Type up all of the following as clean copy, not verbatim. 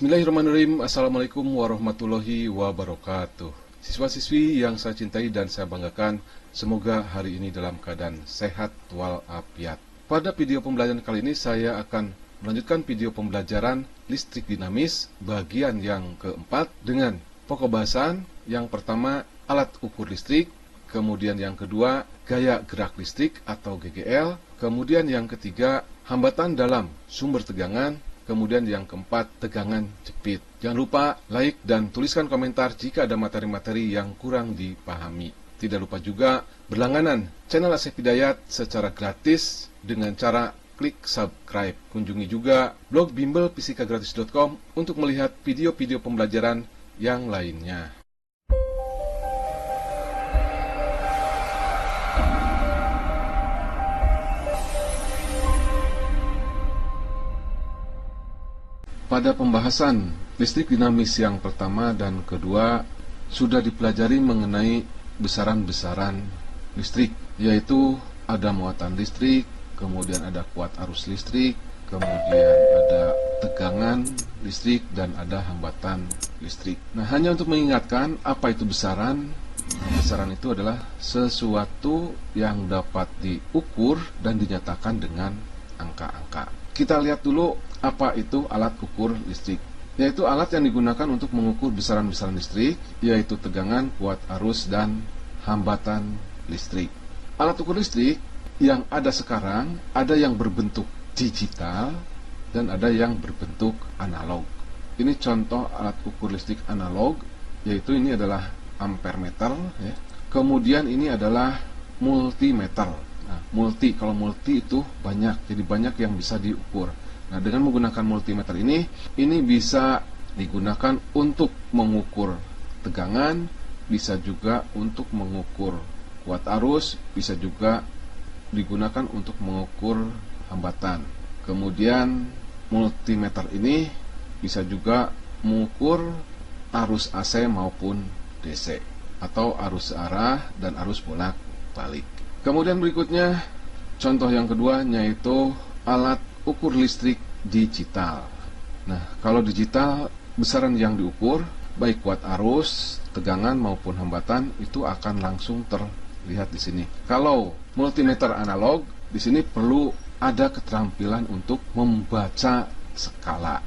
Bismillahirrahmanirrahim. Assalamualaikum warahmatullahi wabarakatuh. Siswa-siswi yang saya cintai dan saya banggakan, semoga hari ini dalam keadaan sehat walafiat. Pada video pembelajaran kali ini saya akan melanjutkan video pembelajaran listrik dinamis bagian yang keempat dengan pokok bahasan. Yang pertama, alat ukur listrik, kemudian yang kedua, gaya gerak listrik atau GGL, kemudian yang ketiga, hambatan dalam sumber tegangan, kemudian yang keempat, tegangan jepit. Jangan lupa like dan tuliskan komentar jika ada materi-materi yang kurang dipahami. Tidak lupa juga berlangganan channel Asep Hidayat secara gratis dengan cara klik subscribe. Kunjungi juga blog bimbelfisikagratis.com untuk melihat video-video pembelajaran yang lainnya. Pada pembahasan listrik dinamis yang pertama dan kedua sudah dipelajari mengenai besaran-besaran listrik, yaitu ada muatan listrik, kemudian ada kuat arus listrik, kemudian ada tegangan listrik, dan ada hambatan listrik. Nah, hanya untuk mengingatkan apa itu besaran. Besaran itu adalah sesuatu yang dapat diukur dan dinyatakan dengan angka-angka. Kita lihat dulu apa itu alat ukur listrik, yaitu alat yang digunakan untuk mengukur besaran-besaran listrik, yaitu tegangan, kuat arus, dan hambatan listrik. Alat ukur listrik yang ada sekarang ada yang berbentuk digital dan ada yang berbentuk analog. Ini contoh alat ukur listrik analog, yaitu ini adalah ampermeter, ya. Kemudian ini adalah multimeter. Nah, kalau multi itu banyak, jadi banyak yang bisa diukur. Nah, dengan menggunakan multimeter ini bisa digunakan untuk mengukur tegangan, bisa juga untuk mengukur kuat arus, bisa juga digunakan untuk mengukur hambatan. Kemudian multimeter ini bisa juga mengukur arus AC maupun DC, atau arus searah dan arus bolak-balik. Kemudian berikutnya, contoh yang kedua, yaitu alat ukur listrik digital. Nah, kalau digital, besaran yang diukur, baik kuat arus, tegangan maupun hambatan, itu akan langsung terlihat di sini. Kalau multimeter analog, di sini perlu ada keterampilan untuk membaca skala.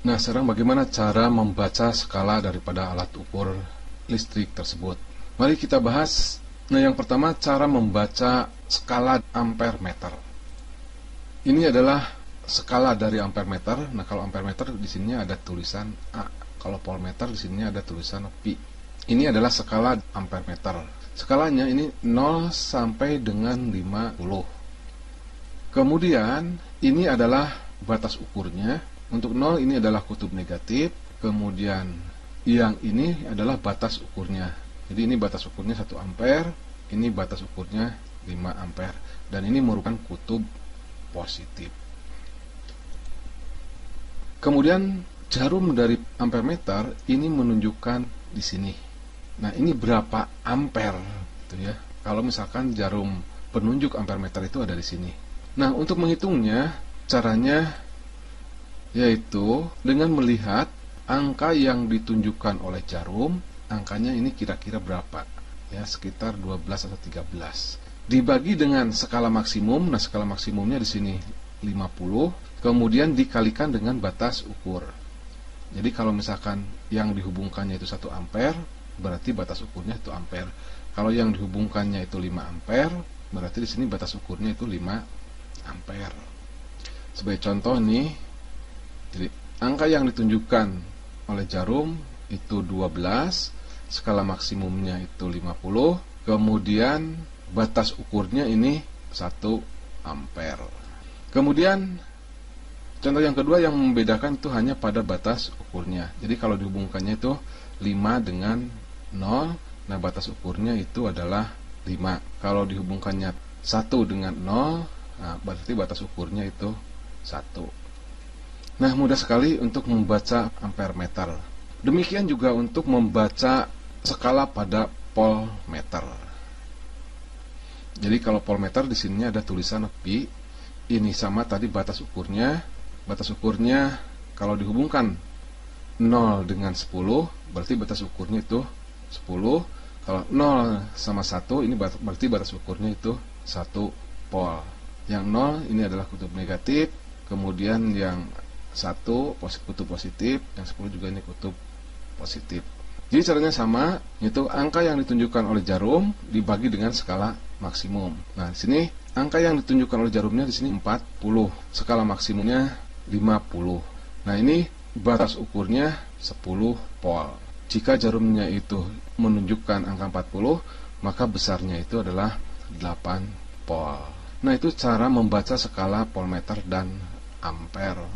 Nah, sekarang bagaimana cara membaca skala daripada alat ukur listrik tersebut? Mari kita bahas. Nah, yang pertama, cara membaca skala ampermeter. Ini adalah skala dari ampermeter. Nah, kalau ampermeter di sini ada tulisan A. Kalau voltmeter di sini ada tulisan P. Ini adalah skala ampermeter. Skalanya ini 0 sampai dengan 50. Kemudian ini adalah batas ukurnya. Untuk 0 ini adalah kutub negatif. Kemudian yang ini adalah batas ukurnya. Jadi ini batas ukurnya 1 ampere, ini batas ukurnya 5 ampere, dan ini merupakan kutub positif. Kemudian jarum dari ampermeter ini menunjukkan di sini. Nah, ini berapa ampere gitu ya. Kalau misalkan jarum penunjuk ampermeter itu ada di sini. Nah, untuk menghitungnya caranya yaitu dengan melihat angka yang ditunjukkan oleh jarum. Angkanya ini kira-kira berapa? Ya, sekitar 12 atau 13. Dibagi dengan skala maksimum. Nah, skala maksimumnya di sini 50, kemudian dikalikan dengan batas ukur. Jadi kalau misalkan yang dihubungkannya itu 1 ampere, berarti batas ukurnya 1 ampere. Kalau yang dihubungkannya itu 5 ampere, berarti di sini batas ukurnya itu 5 ampere. Sebagai contoh nih, jadi angka yang ditunjukkan oleh jarum itu 12, skala maksimumnya itu 50, kemudian batas ukurnya ini 1 ampere. Kemudian contoh yang kedua yang membedakan itu hanya pada batas ukurnya. Jadi kalau dihubungkannya itu 5 dengan 0, nah batas ukurnya itu adalah 5. Kalau dihubungkannya 1 dengan 0, nah berarti batas ukurnya itu 1. Nah, mudah sekali untuk membaca ampermeter. Demikian juga untuk membaca skala pada voltmeter. Jadi kalau voltmeter di sini ada tulisan P. Ini sama tadi batas ukurnya. Batas ukurnya kalau dihubungkan 0 dengan 10, berarti batas ukurnya itu 10. Kalau 0 sama 1, ini berarti batas ukurnya itu 1 pol. Yang 0 ini adalah kutub negatif, kemudian yang 1 kutub positif, yang 10 juga ini kutub positif. Jadi caranya sama, yaitu angka yang ditunjukkan oleh jarum dibagi dengan skala maksimum. Nah, di sini angka yang ditunjukkan oleh jarumnya di sini 40, skala maksimumnya 50. Nah, ini batas ukurnya 10 pol. Jika jarumnya itu menunjukkan angka 40, maka besarnya itu adalah 8 pol. Nah, itu cara membaca skala voltmeter dan ampere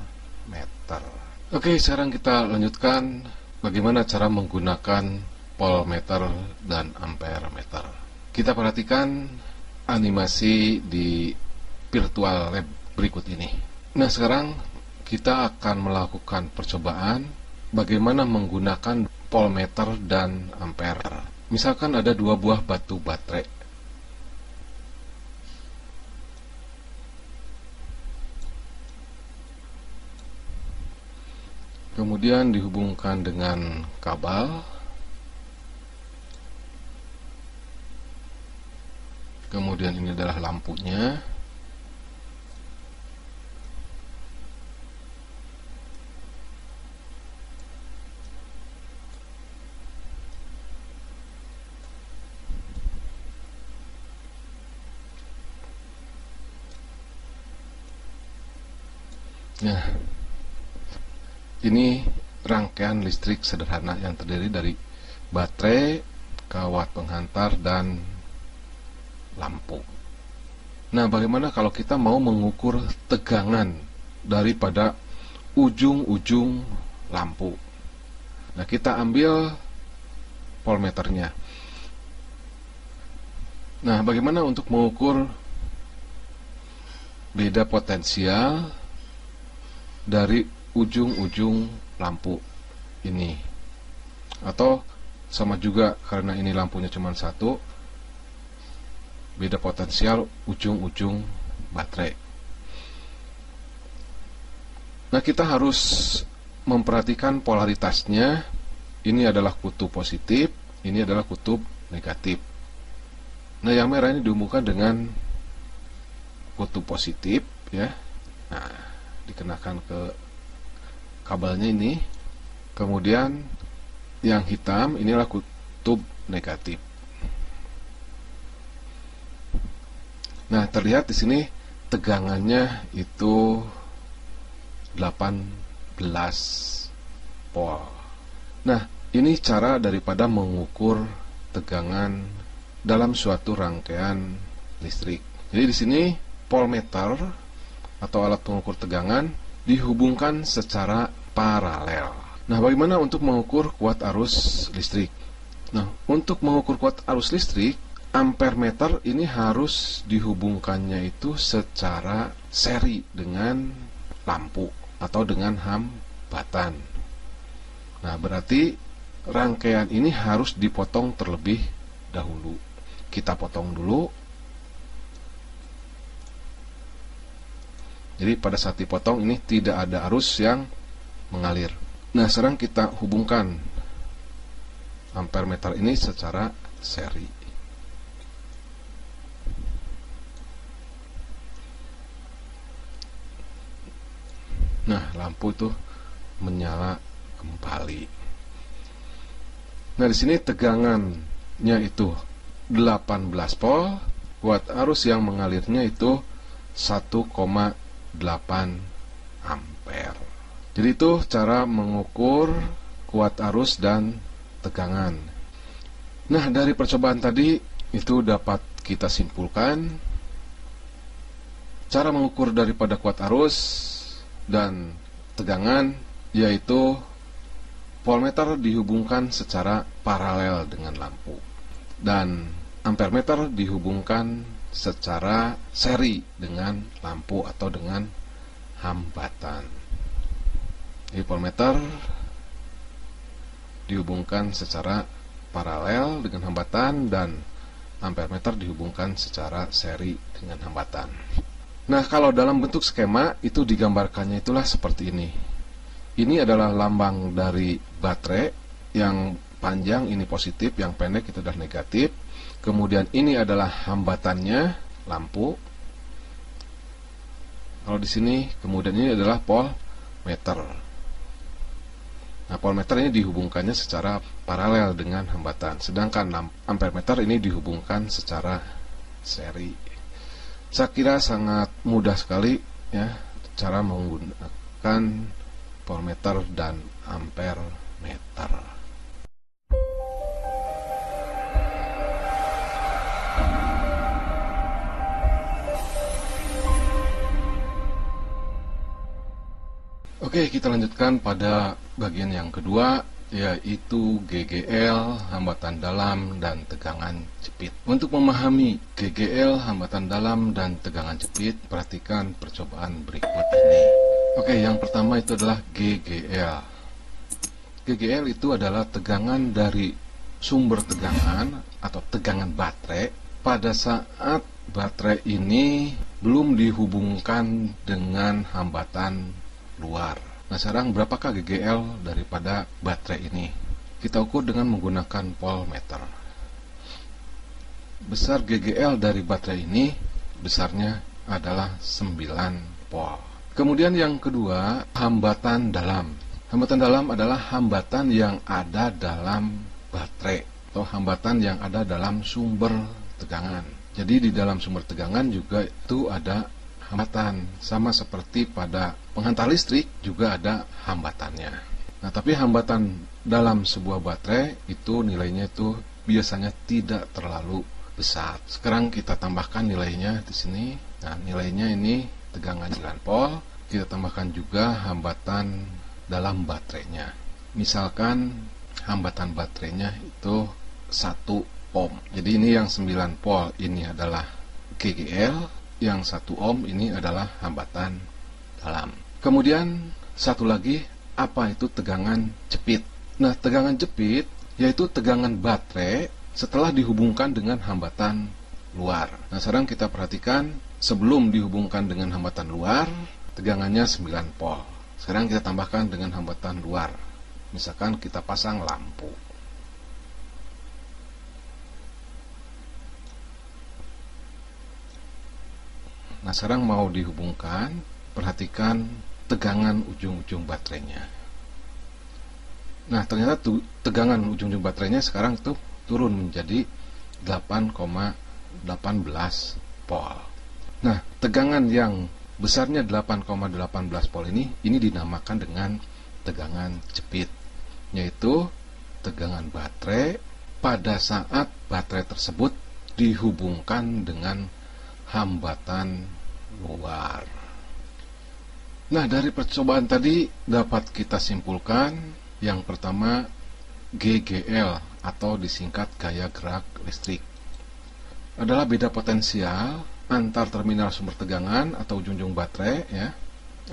meter. Oke, sekarang kita lanjutkan bagaimana cara menggunakan voltmeter dan ampere meter. Kita perhatikan animasi di virtual lab berikut ini. Nah, sekarang kita akan melakukan percobaan bagaimana menggunakan voltmeter dan ampere. Misalkan ada dua buah batu baterai. Kemudian dihubungkan dengan kabel. Kemudian ini adalah lampunya. Nah, ini rangkaian listrik sederhana yang terdiri dari baterai, kawat penghantar, dan lampu. Nah, bagaimana kalau kita mau mengukur tegangan daripada ujung-ujung lampu? Nah, kita ambil voltmeternya. Nah, bagaimana untuk mengukur beda potensial dari ujung-ujung lampu ini? Atau sama juga, karena ini lampunya cuma satu, beda potensial ujung-ujung baterai. Nah, kita harus memperhatikan polaritasnya. Ini adalah kutub positif, ini adalah kutub negatif. Nah, yang merah ini dihubungkan dengan kutub positif, ya. Nah, dikenakan ke kabelnya ini. Kemudian yang hitam inilah kutub negatif. Nah, terlihat di sini tegangannya itu 18 volt. Nah, ini cara daripada mengukur tegangan dalam suatu rangkaian listrik. Jadi di sini voltmeter atau alat pengukur tegangan dihubungkan secara paralel. Nah, bagaimana untuk mengukur kuat arus listrik? Nah, untuk mengukur kuat arus listrik, ampere meter ini harus dihubungkannya itu secara seri dengan lampu atau dengan hambatan. Nah, berarti rangkaian ini harus dipotong terlebih dahulu. Kita potong dulu. Jadi pada saat dipotong ini tidak ada arus yang mengalir. Nah, sekarang kita hubungkan ampere meter ini secara seri. Nah, lampu itu menyala kembali. Nah, di sini tegangannya itu 18 volt, kuat arus yang mengalirnya itu 1,8 ampere. Jadi itu cara mengukur kuat arus dan tegangan. Nah, dari percobaan tadi itu dapat kita simpulkan cara mengukur daripada kuat arus dan tegangan, yaitu voltmeter dihubungkan secara paralel dengan lampu dan ampere meter dihubungkan secara seri dengan lampu atau dengan hambatan. Jadi voltmeter dihubungkan secara paralel dengan hambatan dan ampere meter dihubungkan secara seri dengan hambatan. Nah, kalau dalam bentuk skema itu digambarkannya itulah seperti ini. Ini adalah lambang dari baterai, yang panjang ini positif, yang pendek itu adalah negatif. Kemudian ini adalah hambatannya, lampu. Kalau di sini, kemudian ini adalah voltmeter. Nah, voltmeter ini dihubungkannya secara paralel dengan hambatan, sedangkan ampermeter ini dihubungkan secara seri. Saya kira sangat mudah sekali ya cara menggunakan voltmeter dan ampermeter. Oke, kita lanjutkan pada bagian yang kedua, yaitu GGL, hambatan dalam dan tegangan jepit. Untuk memahami GGL, hambatan dalam dan tegangan jepit, perhatikan percobaan berikut ini. Oke, yang pertama itu adalah GGL. GGL itu adalah tegangan dari sumber tegangan atau tegangan baterai pada saat baterai ini belum dihubungkan dengan hambatan luar. Nah, sekarang berapakah GGL daripada baterai ini? Kita ukur dengan menggunakan voltmeter. Besar GGL dari baterai ini besarnya adalah 9 volt. Kemudian yang kedua, hambatan dalam. Hambatan dalam adalah hambatan yang ada dalam baterai atau hambatan yang ada dalam sumber tegangan. Jadi di dalam sumber tegangan juga itu ada hambatan, sama seperti pada penghantar listrik juga ada hambatannya. Nah, tapi hambatan dalam sebuah baterai itu nilainya itu biasanya tidak terlalu besar. Sekarang kita tambahkan nilainya di sini. Nah, nilainya ini tegangan 9 volt, kita tambahkan juga hambatan dalam baterainya. Misalkan hambatan baterainya itu 1 ohm. Jadi ini yang 9 volt ini adalah GGL, yang 1 ohm ini adalah hambatan dalam. Kemudian satu lagi, apa itu tegangan jepit? Nah, tegangan jepit yaitu tegangan baterai setelah dihubungkan dengan hambatan luar. Nah, sekarang kita perhatikan sebelum dihubungkan dengan hambatan luar, tegangannya 9 volt. Sekarang kita tambahkan dengan hambatan luar. Misalkan kita pasang lampu. Nah, sekarang mau dihubungkan, perhatikan tegangan ujung-ujung baterainya. Nah, ternyata tegangan ujung-ujung baterainya sekarang tuh turun menjadi 8,18 volt. Nah, tegangan yang besarnya 8,18 volt ini dinamakan dengan tegangan jepit, yaitu tegangan baterai pada saat baterai tersebut dihubungkan dengan hambatan luar. Nah, dari percobaan tadi dapat kita simpulkan yang pertama, GGL atau disingkat gaya gerak listrik adalah beda potensial antar terminal sumber tegangan atau ujung-ujung baterai ya,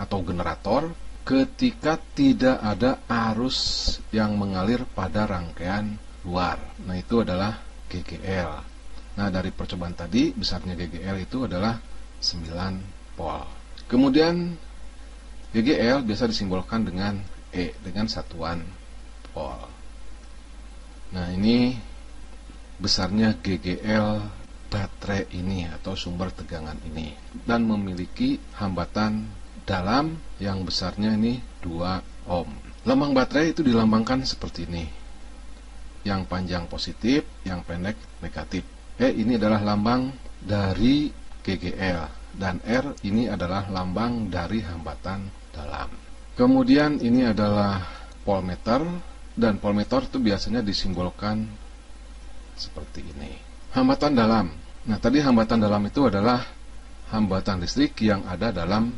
atau generator ketika tidak ada arus yang mengalir pada rangkaian luar. Nah, itu adalah GGL. Nah, dari percobaan tadi besarnya GGL itu adalah 9 volt. Kemudian GGL biasa disimbolkan dengan E, dengan satuan volt. Nah, ini besarnya GGL baterai ini atau sumber tegangan ini, dan memiliki hambatan dalam yang besarnya ini 2 ohm. Lambang baterai itu dilambangkan seperti ini. Yang panjang positif, yang pendek negatif. Ini adalah lambang dari GGL, dan R ini adalah lambang dari hambatan dalam. Kemudian ini adalah voltmeter, dan voltmeter itu biasanya disimbolkan seperti ini. Hambatan dalam. Nah, tadi hambatan dalam itu adalah hambatan listrik yang ada dalam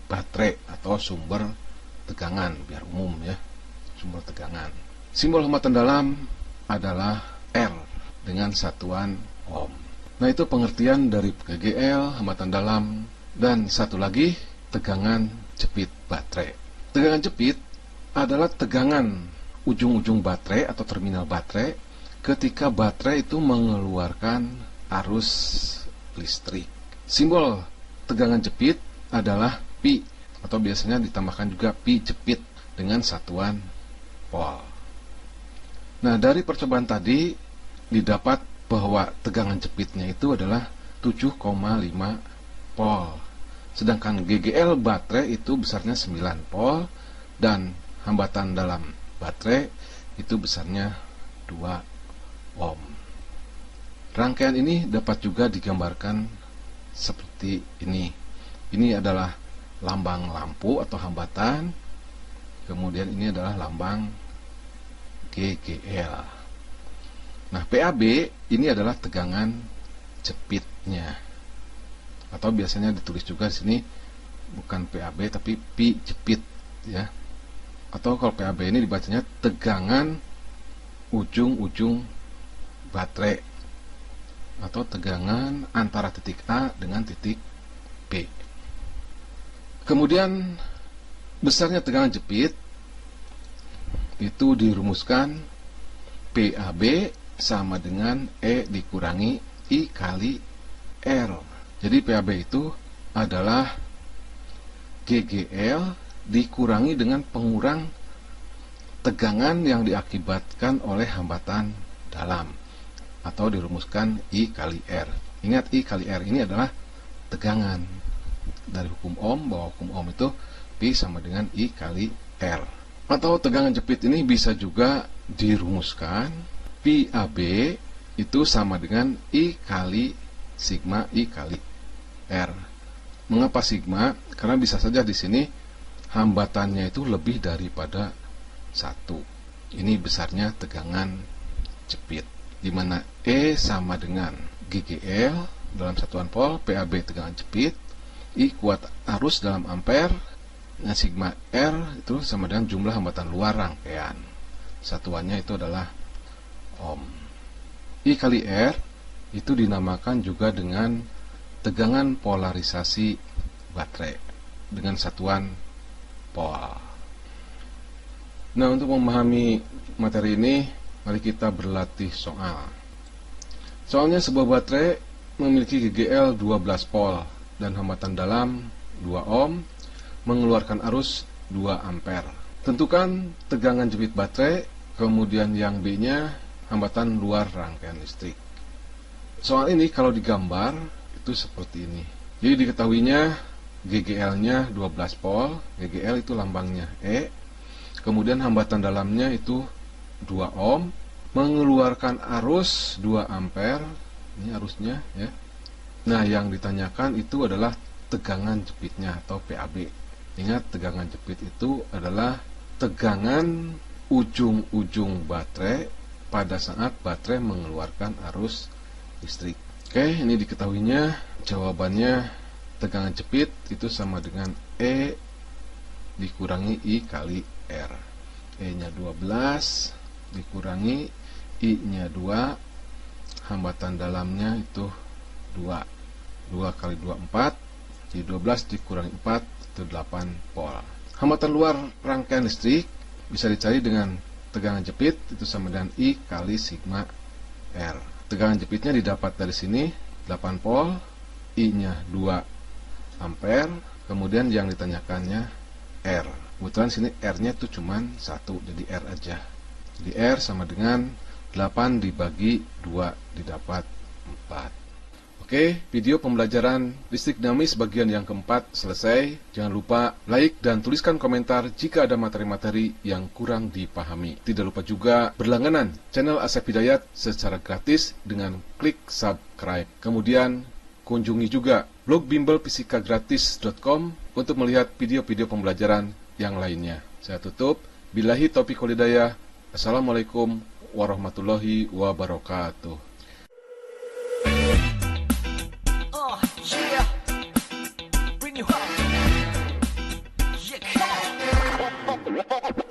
baterai atau sumber tegangan, biar umum ya, sumber tegangan. Simbol hambatan dalam adalah R dengan satuan ohm. Nah, itu pengertian dari GGL, hambatan dalam, dan satu lagi tegangan jepit baterai. Tegangan jepit adalah tegangan ujung-ujung baterai atau terminal baterai ketika baterai itu mengeluarkan arus listrik. Simbol tegangan jepit adalah pi, atau biasanya ditambahkan juga pi jepit. dengan satuan Pol. Nah, dari percobaan tadi didapat bahwa tegangan jepitnya itu adalah 7,5 Pol. Sedangkan GGL baterai itu besarnya 9 Pol dan hambatan dalam baterai itu besarnya 2 ohm. Rangkaian ini dapat juga digambarkan seperti ini. Ini adalah lambang lampu atau hambatan. Kemudian ini adalah lambang GGL. Nah, PAB ini adalah tegangan jepitnya. Atau biasanya ditulis juga di sini bukan PAB tapi pi jepit ya. Atau kalau PAB ini dibacanya tegangan ujung-ujung baterai atau tegangan antara titik A dengan titik B. Kemudian besarnya tegangan jepit itu dirumuskan PAB sama dengan E dikurangi I kali R. Jadi PAB itu adalah GGL dikurangi dengan pengurang tegangan yang diakibatkan oleh hambatan dalam, atau dirumuskan I kali R. Ingat, I kali R ini adalah tegangan dari hukum Ohm, bahwa hukum Ohm itu P sama dengan I kali R. Atau tegangan jepit ini bisa juga dirumuskan PAB itu sama dengan I kali sigma I kali R. Mengapa sigma? Karena bisa saja di sini hambatannya itu lebih daripada 1. Ini besarnya tegangan jepit, di mana E sama dengan GGL dalam satuan Pol, PAB tegangan jepit, I kuat arus dalam ampere, nah sigma R itu sama dengan jumlah hambatan luar rangkaian. Satuannya itu adalah ohm. I kali R itu dinamakan juga dengan tegangan polarisasi baterai dengan satuan Pol. Nah, untuk memahami materi ini, mari kita berlatih soal. Soalnya sebuah baterai memiliki GGL 12 Pol dan hambatan dalam 2 ohm, mengeluarkan arus 2 ampere. Tentukan tegangan jepit baterai, kemudian yang B-nya hambatan luar rangkaian listrik. Soal ini kalau digambar itu seperti ini. Jadi diketahuinya GGL-nya 12 Pol, GGL itu lambangnya E. Kemudian hambatan dalamnya itu 2 ohm, mengeluarkan arus 2 ampere. Ini arusnya ya. Nah, yang ditanyakan itu adalah tegangan jepitnya atau PAB. Ingat, tegangan jepit itu adalah tegangan ujung-ujung baterai pada saat baterai mengeluarkan arus listrik. Oke, ini diketahuinya. Jawabannya tegangan jepit itu sama dengan E dikurangi I kali R. E-nya 12 dikurangi I-nya 2, hambatan dalamnya itu 2. 2 kali 2 4, jadi 12 dikurangi 4 itu 8 Pol. Hambatan luar rangkaian listrik bisa dicari dengan tegangan jepit itu sama dengan I kali sigma R. Tegangan jepitnya didapat dari sini 8 Pol, I-nya 2 ampere, kemudian yang ditanyakannya R. Kebetulan sini R-nya itu cuma 1, jadi R aja. Jadi R sama dengan 8 dibagi 2 didapat 4. Oke, video pembelajaran listrik dinamis bagian yang keempat selesai. Jangan lupa like dan tuliskan komentar jika ada materi-materi yang kurang dipahami. Tidak lupa juga berlangganan channel Asep Hidayat secara gratis dengan klik subscribe. Kemudian kunjungi juga blog bimbelfisikagratis.com untuk melihat video-video pembelajaran yang lainnya. Saya tutup. Billahi taufiq wal hidayah. Assalamualaikum warahmatullahi wabarakatuh. Bring you up. Yeah, come on.